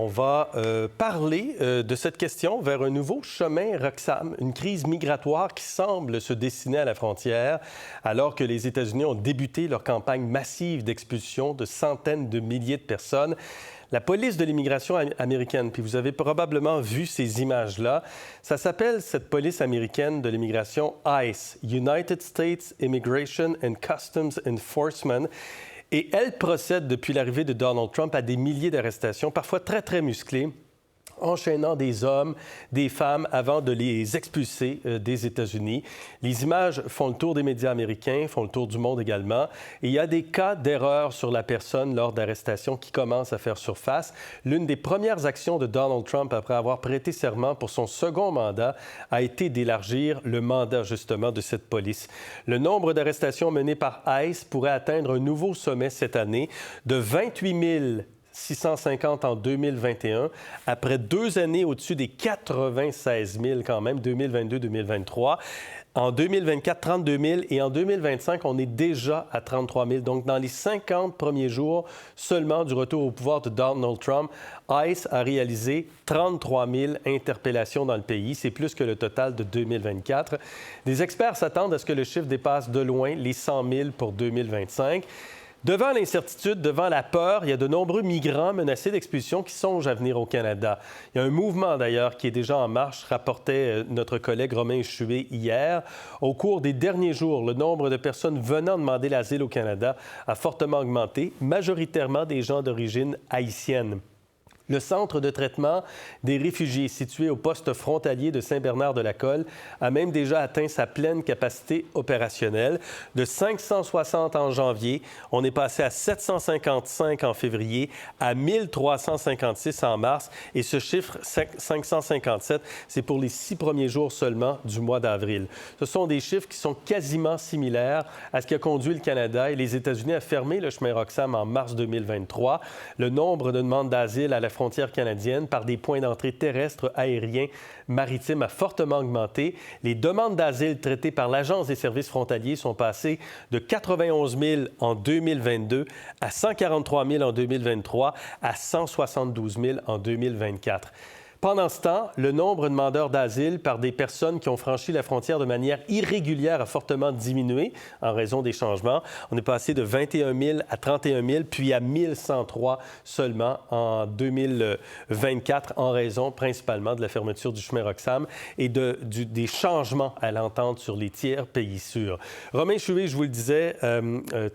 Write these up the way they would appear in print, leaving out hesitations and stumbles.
On va parler de cette question vers un nouveau chemin Roxham, une crise migratoire qui semble se dessiner à la frontière, alors que les États-Unis ont débuté leur campagne massive d'expulsion de centaines de milliers de personnes. La police de l'immigration américaine, puis vous avez probablement vu ces images-là, ça s'appelle, cette police américaine de l'immigration, ICE, United States Immigration and Customs Enforcement. Et elle procède depuis l'arrivée de Donald Trump à des milliers d'arrestations, parfois très, très musclées, enchaînant des hommes, des femmes, avant de les expulser des États-Unis. Les images font le tour des médias américains, font le tour du monde également. Et il y a des cas d'erreur sur la personne lors d'arrestations qui commencent à faire surface. L'une des premières actions de Donald Trump après avoir prêté serment pour son second mandat a été d'élargir le mandat, justement, de cette police. Le nombre d'arrestations menées par ICE pourrait atteindre un nouveau sommet cette année de 28 650 en 2021, après 2 années au-dessus des 96 000 quand même, 2022-2023. En 2024, 32 000 et en 2025, on est déjà à 33 000. Donc, dans les 50 premiers jours seulement du retour au pouvoir de Donald Trump, ICE a réalisé 33 000 interpellations dans le pays. C'est plus que le total de 2024. Des experts s'attendent à ce que le chiffre dépasse de loin les 100 000 pour 2025. Devant l'incertitude, devant la peur, il y a de nombreux migrants menacés d'expulsion qui songent à venir au Canada. Il y a un mouvement, d'ailleurs, qui est déjà en marche, rapportait notre collègue Romain Chuet hier. Au cours des derniers jours, le nombre de personnes venant demander l'asile au Canada a fortement augmenté, majoritairement des gens d'origine haïtienne. Le centre de traitement des réfugiés situé au poste frontalier de Saint-Bernard-de-la-Colle a même déjà atteint sa pleine capacité opérationnelle. De 560 en janvier, on est passé à 755 en février, à 1356 en mars. Et ce chiffre, 557, c'est pour les 6 premiers jours seulement du mois d'avril. Ce sont des chiffres qui sont quasiment similaires à ce qui a conduit le Canada et les États-Unis à fermer le chemin Roxham en mars 2023. Le nombre de demandes d'asile à la frontière canadienne par des points d'entrée terrestres, aériens, maritimes a fortement augmenté. Les demandes d'asile traitées par l'Agence des services frontaliers sont passées de 91 000 en 2022 à 143 000 en 2023 à 172 000 en 2024. Pendant ce temps, le nombre de demandeurs d'asile par des personnes qui ont franchi la frontière de manière irrégulière a fortement diminué en raison des changements. On est passé de 21 000 à 31 000, puis à 1 103 seulement en 2024 en raison principalement de la fermeture du chemin Roxham et des changements à l'entente sur les tiers pays sûrs. Romain Chuet, je vous le disais,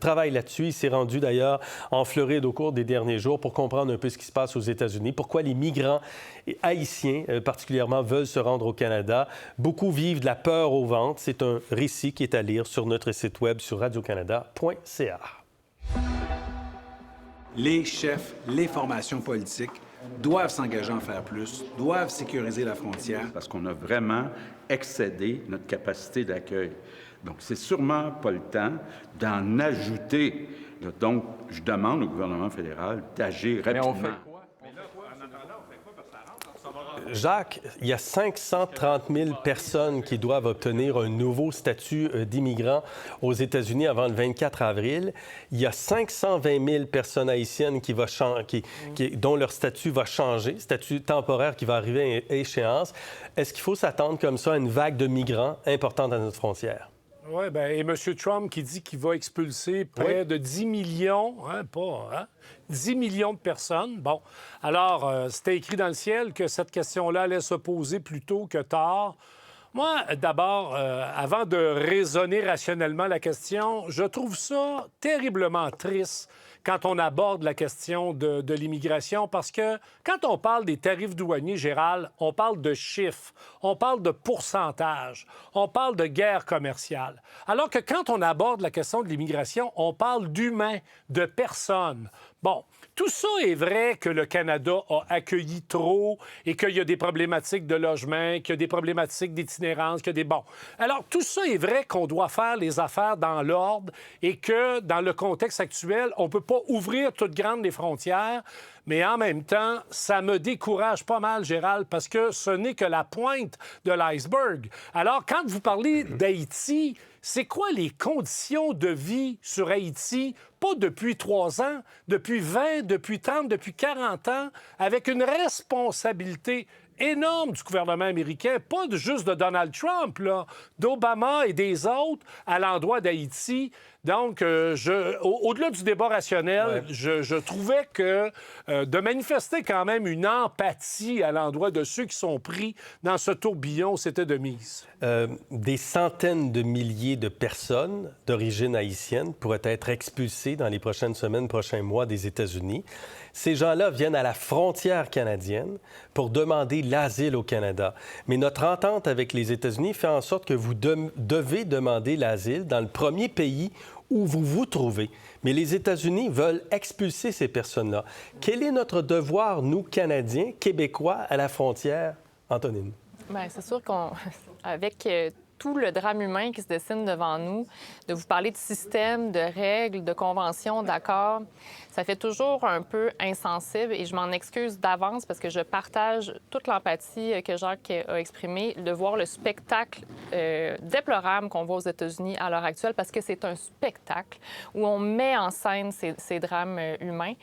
travaille là-dessus. Il s'est rendu d'ailleurs en Floride au cours des derniers jours pour comprendre un peu ce qui se passe aux États-Unis, pourquoi les migrants haïtiens, particulièrement, veulent se rendre au Canada. Beaucoup vivent de la peur au ventre. C'est un récit qui est à lire sur notre site web sur radiocanada.ca. Les chefs, les formations politiques doivent s'engager à en faire plus, doivent sécuriser la frontière. Parce qu'on a vraiment excédé notre capacité d'accueil. Donc, c'est sûrement pas le temps d'en ajouter. Donc, je demande au gouvernement fédéral d'agir rapidement. Jacques, il y a 530 000 personnes qui doivent obtenir un nouveau statut d'immigrant aux États-Unis avant le 24 avril. Il y a 520 000 personnes haïtiennes dont leur statut va changer, statut temporaire qui va arriver à échéance. Est-ce qu'il faut s'attendre comme ça à une vague de migrants importante à notre frontière? Oui, bien, et M. Trump qui dit qu'il va expulser près de 10 millions, 10 millions de personnes. Bon, alors, c'était écrit dans le ciel que cette question-là allait se poser plus tôt que tard. Moi, d'abord, avant de raisonner rationnellement la question, je trouve ça terriblement triste quand on aborde la question de l'immigration, parce que quand on parle des tarifs douaniers, Gérald, on parle de chiffres, on parle de pourcentage, on parle de guerre commerciale. Alors que quand on aborde la question de l'immigration, on parle d'humains, de personnes. Bon, tout ça est vrai que le Canada a accueilli trop et qu'il y a des problématiques de logement, qu'il y a des problématiques d'itinérance, qu'il y a des... Bon, alors tout ça est vrai qu'on doit faire les affaires dans l'ordre et que, dans le contexte actuel, on ne peut pas ouvrir toutes grandes les frontières, mais en même temps, ça me décourage pas mal, Gérald, parce que ce n'est que la pointe de l'iceberg. Alors, quand vous parlez d'Haïti, c'est quoi les conditions de vie sur Haïti, pas depuis 3 ans, depuis 20, depuis 30, depuis 40 ans, avec une responsabilité énorme du gouvernement américain, pas juste de Donald Trump, là, d'Obama et des autres à l'endroit d'Haïti. Donc, au-delà du débat rationnel, je trouvais que de manifester quand même une empathie à l'endroit de ceux qui sont pris dans ce tourbillon, c'était de mise. Des centaines de milliers de personnes d'origine haïtienne pourraient être expulsées dans les prochaines semaines, prochains mois des États-Unis. Ces gens-là viennent à la frontière canadienne pour demander l'asile au Canada. Mais notre entente avec les États-Unis fait en sorte que vous devez demander l'asile dans le premier pays où vous vous trouvez. Mais les États-Unis veulent expulser ces personnes-là. Quel est notre devoir, nous, Canadiens, Québécois, à la frontière? Antonine. Bien, c'est sûr qu'avec tout le drame humain qui se dessine devant nous, de vous parler de système, de règles, de conventions, d'accords, ça fait toujours un peu insensible et je m'en excuse d'avance parce que je partage toute l'empathie que Jacques a exprimée de voir le spectacle déplorable qu'on voit aux États-Unis à l'heure actuelle parce que c'est un spectacle où on met en scène ces drames humains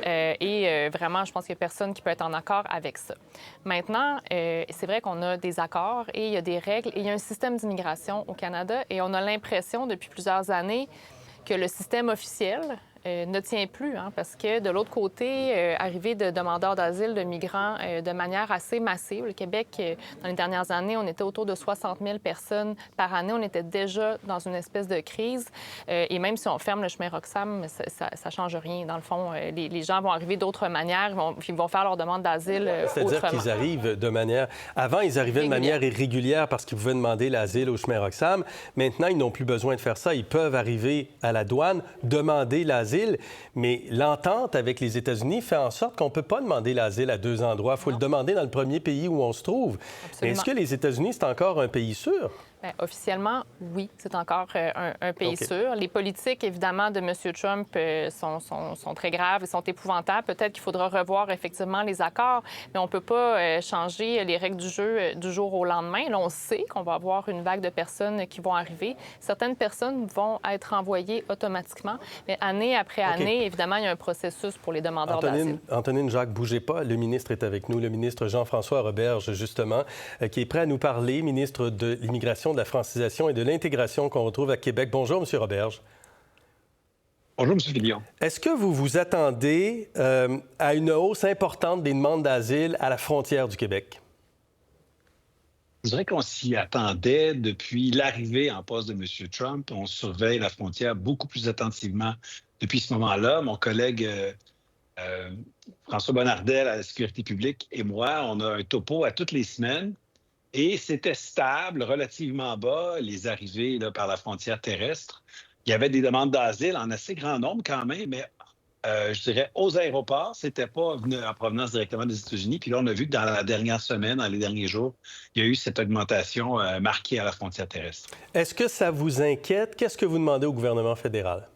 et vraiment, je pense qu'il n'y a personne qui peut être en accord avec ça. Maintenant, c'est vrai qu'on a des accords et il y a des règles et il y a un système d'immigration au Canada et on a l'impression depuis plusieurs années que le système officiel ne tient plus, hein, parce que de l'autre côté, arrivée de demandeurs d'asile, de migrants de manière assez massive. Le Québec, dans les dernières années, on était autour de 60 000 personnes par année. On était déjà dans une espèce de crise. Et même si on ferme le chemin Roxham, ça ne change rien. Dans le fond, les gens vont arriver d'autres manières. Ils vont faire leur demande d'asile autrement. C'est-à-dire qu'ils arrivent de manière... Avant, ils arrivaient de manière irrégulière parce qu'ils pouvaient demander l'asile au chemin Roxham. Maintenant, ils n'ont plus besoin de faire ça. Ils peuvent arriver à la douane, demander l'asile. Mais l'entente avec les États-Unis fait en sorte qu'on ne peut pas demander l'asile à 2 endroits. Il faut le demander dans le premier pays où on se trouve. Est-ce que les États-Unis, c'est encore un pays sûr? Bien, officiellement, oui, c'est encore un pays sûr. Les politiques, évidemment, de M. Trump sont très graves et sont épouvantables. Peut-être qu'il faudra revoir effectivement les accords, mais on ne peut pas changer les règles du jeu du jour au lendemain. Là, on sait qu'on va avoir une vague de personnes qui vont arriver. Certaines personnes vont être envoyées automatiquement, mais année après année, évidemment, il y a un processus pour les demandeurs d'asile. Antonine, Jacques, bougez pas. Le ministre est avec nous, le ministre Jean-François Roberge, justement, qui est prêt à nous parler, ministre de l'Immigration, de la francisation et de l'intégration qu'on retrouve à Québec. Bonjour, M. Roberge. Bonjour, M. Fillon. Est-ce que vous vous attendez à une hausse importante des demandes d'asile à la frontière du Québec? Je dirais qu'on s'y attendait depuis l'arrivée en poste de M. Trump. On surveille la frontière beaucoup plus attentivement depuis ce moment-là. Mon collègue François Bonnardel à la Sécurité publique et moi, on a un topo à toutes les semaines. Et c'était stable, relativement bas, les arrivées là, par la frontière terrestre. Il y avait des demandes d'asile en assez grand nombre quand même, mais je dirais aux aéroports, c'était pas venu en provenance directement des États-Unis. Puis là, on a vu que dans la dernière semaine, dans les derniers jours, il y a eu cette augmentation marquée à la frontière terrestre. Est-ce que ça vous inquiète? Qu'est-ce que vous demandez au gouvernement fédéral?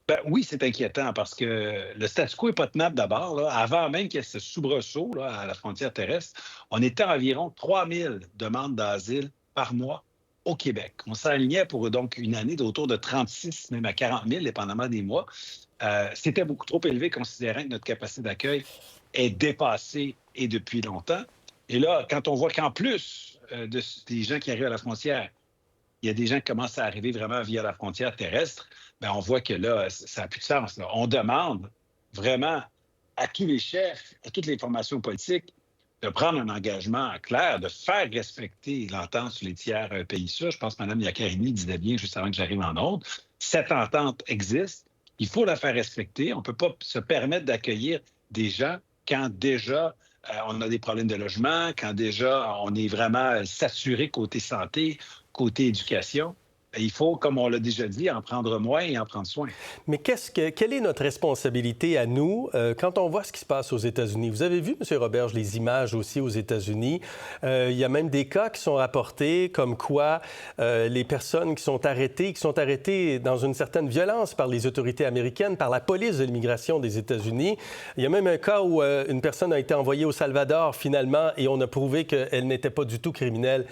Ben, oui, c'est inquiétant parce que le statu quo n'est pas tenable d'abord. Là. Avant même qu'il y ait ce soubresaut là, à la frontière terrestre, on était à environ 3 000 demandes d'asile par mois au Québec. On s'alignait pour donc une année d'autour de 36, même à 40 000, dépendamment des mois. C'était beaucoup trop élevé considérant que notre capacité d'accueil est dépassée et depuis longtemps. Et là, quand on voit qu'en plus des gens qui arrivent à la frontière, il y a des gens qui commencent à arriver vraiment via la frontière terrestre, bien, on voit que là, ça n'a plus de sens. Là. On demande vraiment à tous les chefs, à toutes les formations politiques, de prendre un engagement clair, de faire respecter l'entente sur les tiers pays sûrs. Je pense que Mme Yaccarini disait bien juste avant que j'arrive en onde. Cette entente existe. Il faut la faire respecter. On ne peut pas se permettre d'accueillir des gens quand déjà on a des problèmes de logement, quand déjà on est vraiment saturé côté santé, côté éducation. Il faut, comme on l'a déjà dit, en prendre moins et en prendre soin. Mais quelle est notre responsabilité à nous quand on voit ce qui se passe aux États-Unis? Vous avez vu, M. Roberge, les images aussi aux États-Unis. Il y a même des cas qui sont rapportés comme quoi les personnes qui sont arrêtées dans une certaine violence par les autorités américaines, par la police de l'immigration des États-Unis. Il y a même un cas où une personne a été envoyée au Salvador finalement et on a prouvé qu'elle n'était pas du tout criminelle.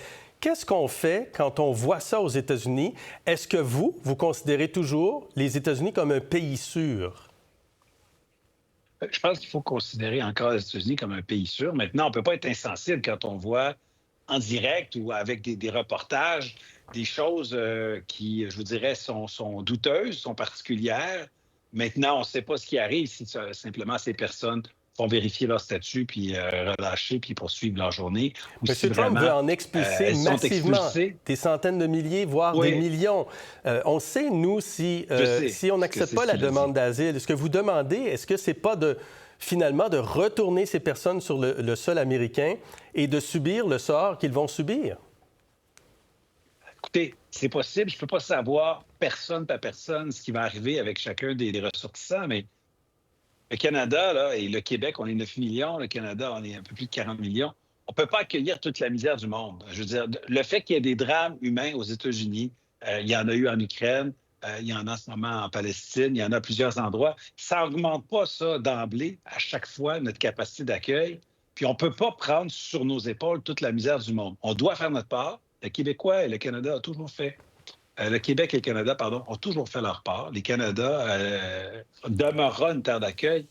qu'est-ce qu'on fait quand on voit ça aux États-Unis? Est-ce que vous considérez toujours les États-Unis comme un pays sûr? Je pense qu'il faut considérer encore les États-Unis comme un pays sûr. Maintenant, on ne peut pas être insensible quand on voit en direct ou avec des reportages des choses qui, je vous dirais, sont douteuses, sont particulières. Maintenant, on ne sait pas ce qui arrive si simplement ces personnes font vérifier leur statut, puis relâcher, puis poursuivre leur journée. Ou M. si Trump veut en expulser massivement expulsées. des centaines de milliers, voire Oui. des millions. On sait, nous, si on n'accepte c'est pas ce la qu'il a demande dit. d'asile, ce que vous demandez, est-ce que c'est pas finalement de retourner ces personnes sur le sol américain et de subir le sort qu'ils vont subir? Écoutez, c'est possible. Je ne peux pas savoir personne par personne ce qui va arriver avec chacun des ressortissants, mais le Canada là, et le Québec, on est 9 millions. Le Canada, on est un peu plus de 40 millions. On ne peut pas accueillir toute la misère du monde. Je veux dire, le fait qu'il y ait des drames humains aux États-Unis, il y en a eu en Ukraine, il y en a en ce moment en Palestine, il y en a à plusieurs endroits, ça n'augmente pas ça d'emblée, à chaque fois, notre capacité d'accueil. Puis on ne peut pas prendre sur nos épaules toute la misère du monde. On doit faire notre part. Le Québécois et le Canada ont toujours fait. Le Québec et le Canada, pardon, ont toujours fait leur part. Les Canada demeurera une terre d'accueil.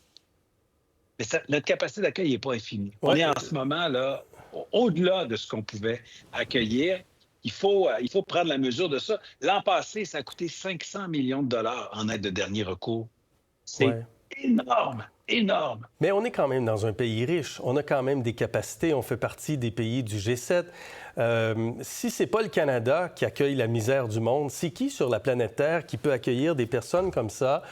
Mais notre capacité d'accueil n'est pas infinie. Ouais. On est en ce moment là au-delà de ce qu'on pouvait accueillir. Il faut prendre la mesure de ça. L'an passé, ça a coûté 500 millions de dollars en aide de dernier recours. C'est énorme, énorme. Mais on est quand même dans un pays riche. On a quand même des capacités. On fait partie des pays du G7. Si ce n'est pas le Canada qui accueille la misère du monde, c'est qui sur la planète Terre qui peut accueillir des personnes comme ça,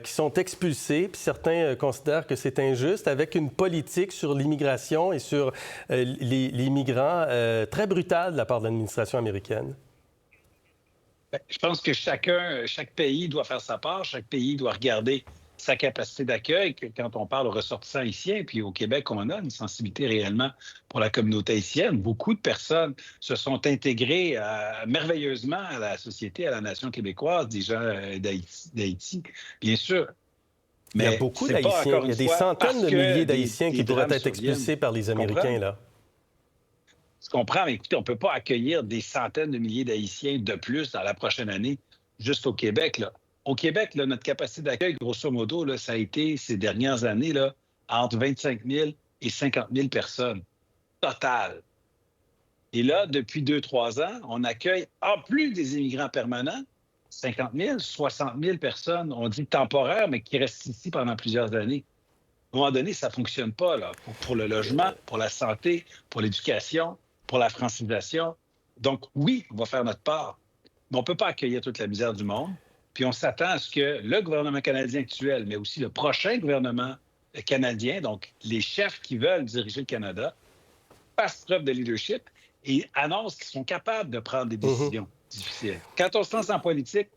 qui sont expulsées, puis certains considèrent que c'est injuste, avec une politique sur l'immigration et sur les migrants très brutale de la part de l'administration américaine? Je pense que chaque pays doit faire sa part, chaque pays doit regarder sa capacité d'accueil. Quand on parle aux ressortissants haïtiens, puis au Québec, on a une sensibilité réellement pour la communauté haïtienne. Beaucoup de personnes se sont intégrées merveilleusement à la société, à la nation québécoise, des gens d'Haïti, bien sûr. Mais il y a beaucoup d'Haïtiens. Il y a des centaines de milliers d'Haïtiens qui pourraient être expulsés par les Américains, là. Je comprends, mais écoutez, on ne peut pas accueillir des centaines de milliers d'Haïtiens de plus dans la prochaine année, juste au Québec, là. Au Québec, là, notre capacité d'accueil, grosso modo, là, ça a été, ces dernières années, là, entre 25 000 et 50 000 personnes. Total. Et là, depuis 2-3 ans, on accueille, en plus des immigrants permanents, 50 000, 60 000 personnes, on dit temporaires, mais qui restent ici pendant plusieurs années. À un moment donné, ça ne fonctionne pas là, pour le logement, pour la santé, pour l'éducation, pour la francisation. Donc, oui, on va faire notre part, mais on ne peut pas accueillir toute la misère du monde. Puis on s'attend à ce que le gouvernement canadien actuel, mais aussi le prochain gouvernement canadien, donc les chefs qui veulent diriger le Canada, fassent preuve de leadership et annoncent qu'ils sont capables de prendre des décisions difficiles. Quand on se lance en politique,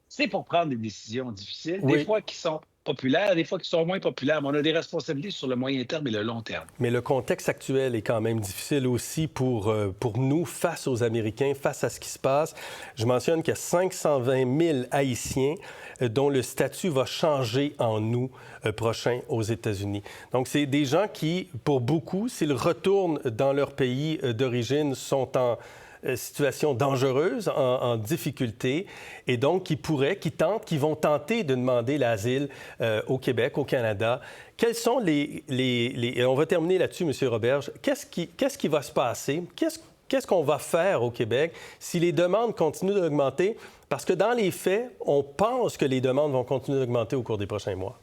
c'est pour prendre des décisions difficiles, des fois qui sont populaires, des fois qui sont moins populaires, mais on a des responsabilités sur le moyen terme et le long terme. Mais le contexte actuel est quand même difficile aussi pour nous, face aux Américains, face à ce qui se passe. Je mentionne qu'il y a 520 000 Haïtiens dont le statut va changer en août prochain aux États-Unis. Donc, c'est des gens qui, pour beaucoup, s'ils retournent dans leur pays d'origine, sont en situation dangereuse, en difficulté, et donc qui vont tenter de demander l'asile au Québec, au Canada. Quels sont on va terminer là-dessus, M. Roberge. Qu'est-ce qui va se passer? Qu'est-ce qu'on va faire au Québec si les demandes continuent d'augmenter? Parce que dans les faits, on pense que les demandes vont continuer d'augmenter au cours des prochains mois.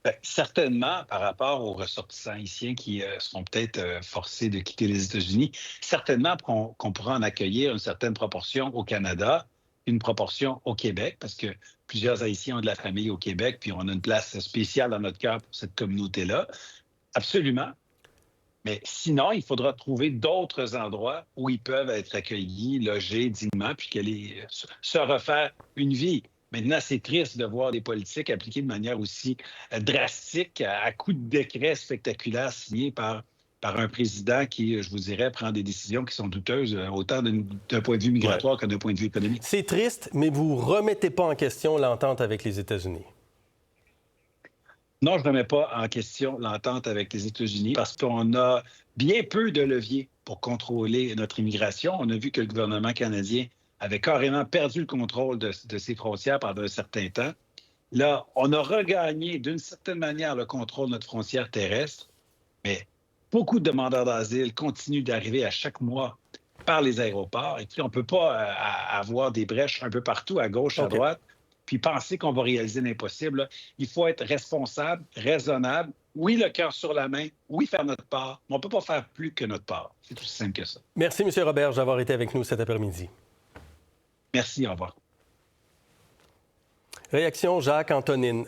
Bien, certainement, par rapport aux ressortissants haïtiens qui seront peut-être forcés de quitter les États-Unis, certainement qu'on pourra en accueillir une certaine proportion au Canada, une proportion au Québec, parce que plusieurs Haïtiens ont de la famille au Québec, puis on a une place spéciale dans notre cœur pour cette communauté-là. Absolument. Mais sinon, il faudra trouver d'autres endroits où ils peuvent être accueillis, logés dignement, puis se refaire une vie. Maintenant, c'est triste de voir des politiques appliquées de manière aussi drastique, à coups de décrets spectaculaires signés par un président qui, je vous dirais, prend des décisions qui sont douteuses, autant d'un point de vue migratoire que d'un point de vue économique. C'est triste, mais vous ne remettez pas en question l'entente avec les États-Unis. Non, je ne remets pas en question l'entente avec les États-Unis parce qu'on a bien peu de leviers pour contrôler notre immigration. On a vu que le gouvernement canadien avait carrément perdu le contrôle de ses frontières pendant un certain temps. Là, on a regagné d'une certaine manière le contrôle de notre frontière terrestre, mais beaucoup de demandeurs d'asile continuent d'arriver à chaque mois par les aéroports. Et puis, on ne peut pas avoir des brèches un peu partout, à gauche, à droite, puis penser qu'on va réaliser l'impossible. Là. Il faut être responsable, raisonnable. Oui, le cœur sur la main. Oui, faire notre part. Mais on ne peut pas faire plus que notre part. C'est aussi simple que ça. Merci, M. Roberge, d'avoir été avec nous cet après-midi. Merci, au revoir. Réaction, Jacques, Antonine.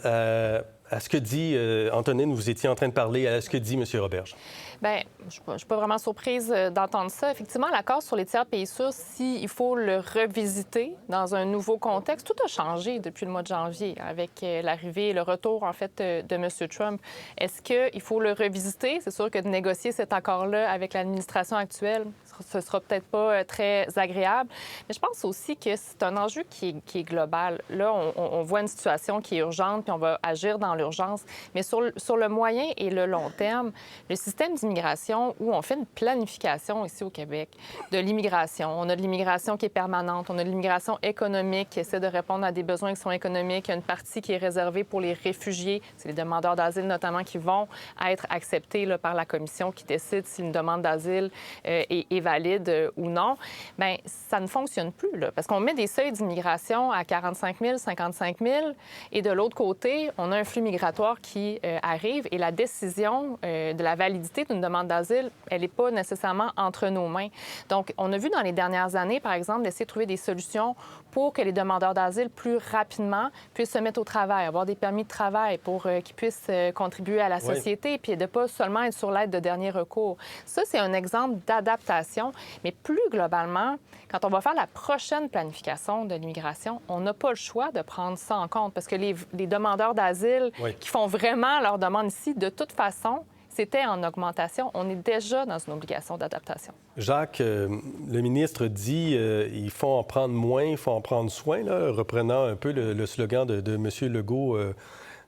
À ce que dit Antonine, vous étiez en train de parler à ce que dit M. Roberge. Bien, je ne suis pas vraiment surprise d'entendre ça. Effectivement, l'accord sur les tiers pays sûrs, s'il faut le revisiter dans un nouveau contexte, tout a changé depuis le mois de janvier avec l'arrivée et le retour, en fait, de M. Trump. Est-ce qu'il faut le revisiter? C'est sûr que de négocier cet accord-là avec l'administration actuelle, ce sera peut-être pas très agréable. Mais je pense aussi que c'est un enjeu qui est global. Là, on voit une situation qui est urgente, puis on va agir dans l'urgence. Mais sur le moyen et le long terme, le système d'immigration, où on fait une planification ici au Québec de l'immigration. On a de l'immigration qui est permanente, on a de l'immigration économique qui essaie de répondre à des besoins qui sont économiques. Il y a une partie qui est réservée pour les réfugiés. C'est les demandeurs d'asile notamment qui vont être acceptés là, par la commission qui décide si une demande d'asile est valide ou non. Bien, ça ne fonctionne plus, là, parce qu'on met des seuils d'immigration à 45 000, 55 000, et de l'autre côté, on a un flux migratoire qui arrive et la décision de la validité d'une demande d'asile, elle n'est pas nécessairement entre nos mains. Donc, on a vu dans les dernières années, par exemple, d'essayer de trouver des solutions pour que les demandeurs d'asile, plus rapidement, puissent se mettre au travail, avoir des permis de travail pour qu'ils puissent contribuer à la société, puis de ne pas seulement être sur l'aide de dernier recours. Ça, c'est un exemple d'adaptation. Mais plus globalement, quand on va faire la prochaine planification de l'immigration, on n'a pas le choix de prendre ça en compte parce que les demandeurs d'asile qui font vraiment leur demande ici, de toute façon, c'était en augmentation. On est déjà dans une obligation d'adaptation. Jacques, le ministre dit il faut en prendre moins, il faut en prendre soin, là, reprenant un peu le slogan de M. Legault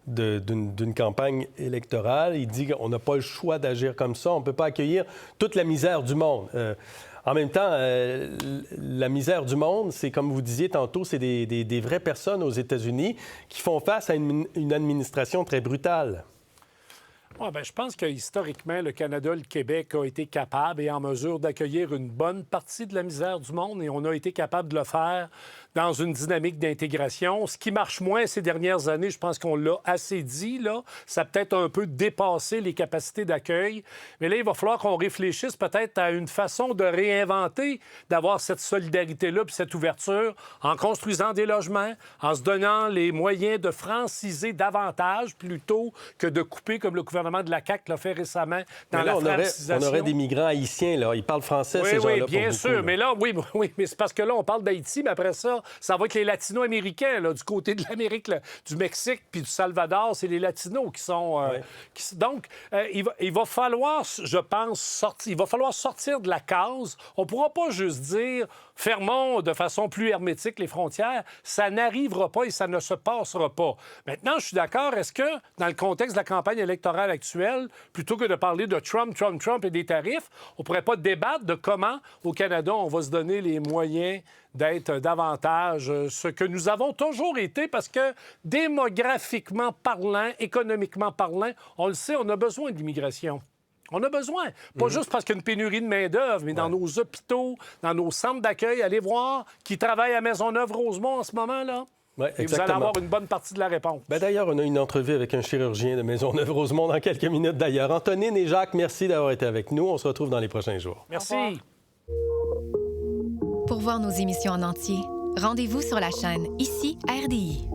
d'une campagne électorale. Il dit qu'on n'a pas le choix d'agir comme ça. On ne peut pas accueillir toute la misère du monde. En même temps, la misère du monde, c'est comme vous disiez tantôt, c'est des vraies personnes aux États-Unis qui font face à une administration très brutale. Oui, bien, je pense que historiquement, le Canada, le Québec a été capable et en mesure d'accueillir une bonne partie de la misère du monde et on a été capable de le faire dans une dynamique d'intégration. Ce qui marche moins ces dernières années, je pense qu'on l'a assez dit, là, ça a peut-être un peu dépassé les capacités d'accueil. Mais là, il va falloir qu'on réfléchisse peut-être à une façon de réinventer, d'avoir cette solidarité-là puis cette ouverture en construisant des logements, en se donnant les moyens de franciser davantage plutôt que de couper comme le gouvernement de la CAQ l'a fait récemment dans la francisation. On aurait des migrants haïtiens, là. Ils parlent français, ces gens-là. Oui, bien pour sûr. beaucoup, là. Mais là, oui, mais c'est parce que là, on parle d'Haïti, mais après ça, ça va être les Latino-Américains, là, du côté de l'Amérique, là, du Mexique puis du Salvador. C'est les Latinos qui sont... Donc, il va falloir, je pense, sortir. Il va falloir sortir de la case. On ne pourra pas juste dire fermons de façon plus hermétique les frontières. Ça n'arrivera pas et ça ne se passera pas. Maintenant, je suis d'accord. Est-ce que, dans le contexte de la campagne électorale actuelle, plutôt que de parler de Trump et des tarifs, on ne pourrait pas débattre de comment, au Canada, on va se donner les moyens d'être davantage ce que nous avons toujours été, parce que démographiquement parlant, économiquement parlant, on le sait, on a besoin de l'immigration. On a besoin. Pas juste parce qu'il y a une pénurie de main-d'œuvre, mais dans nos hôpitaux, dans nos centres d'accueil. Allez voir qui travaille à Maisonneuve-Rosemont en ce moment-là. Oui, et vous allez avoir une bonne partie de la réponse. Bien, d'ailleurs, on a une entrevue avec un chirurgien de Maisonneuve-Rosemont dans quelques minutes, d'ailleurs. Antonine et Jacques, merci d'avoir été avec nous. On se retrouve dans les prochains jours. Merci. Pour voir nos émissions en entier, rendez-vous sur la chaîne Ici RDI.